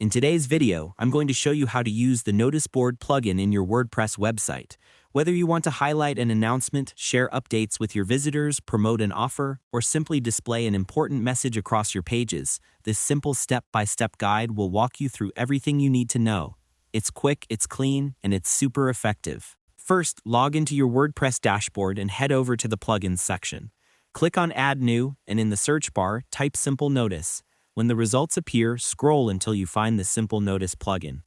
In today's video, I'm going to show you how to use the Notice Board plugin in your WordPress website. Whether you want to highlight an announcement, share updates with your visitors, promote an offer, or simply display an important message across your pages, this simple step-by-step guide will walk you through everything you need to know. It's quick, it's clean, and it's super effective. First, log into your WordPress dashboard and head over to the Plugins section. Click on Add New, and in the search bar, type Simple Notice. When the results appear, scroll until you find the Simple Notice plugin.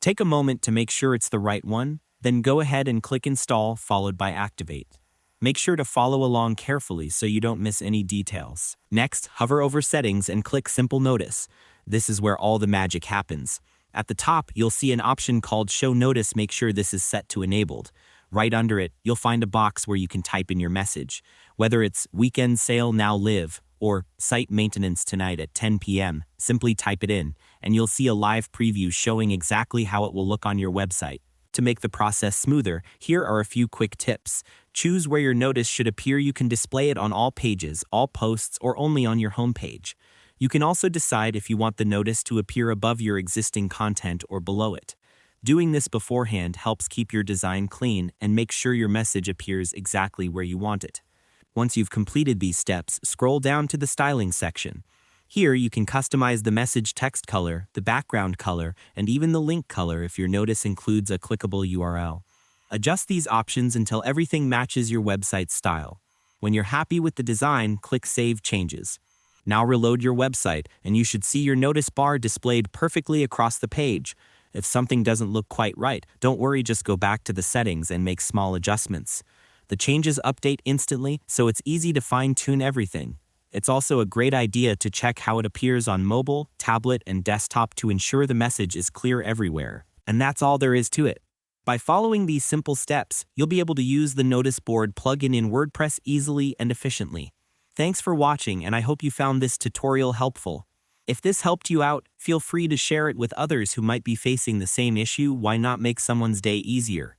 Take a moment to make sure it's the right one, then go ahead and click Install followed by Activate. Make sure to follow along carefully so you don't miss any details. Next, hover over Settings and click Simple Notice. This is where all the magic happens. At the top, you'll see an option called Show Notice. Make sure this is set to Enabled. Right under it, you'll find a box where you can type in your message. Whether it's Weekend Sale Now Live or Site Maintenance Tonight at 10 p.m., simply type it in, and you'll see a live preview showing exactly how it will look on your website. To make the process smoother, here are a few quick tips. Choose where your notice should appear. You can display it on all pages, all posts, or only on your home page. You can also decide if you want the notice to appear above your existing content or below it. Doing this beforehand helps keep your design clean and make sure your message appears exactly where you want it. Once you've completed these steps, scroll down to the Styling section. Here you can customize the message text color, the background color, and even the link color if your notice includes a clickable URL. Adjust these options until everything matches your website's style. When you're happy with the design, click Save Changes. Now reload your website, and you should see your notice bar displayed perfectly across the page. If something doesn't look quite right, don't worry, just go back to the settings and make small adjustments. The changes update instantly, so it's easy to fine-tune everything. It's also a great idea to check how it appears on mobile, tablet, and desktop to ensure the message is clear everywhere. And that's all there is to it. By following these simple steps, you'll be able to use the Notice Board plugin in WordPress easily and efficiently. Thanks for watching, and I hope you found this tutorial helpful. If this helped you out, feel free to share it with others who might be facing the same issue. Why not make someone's day easier?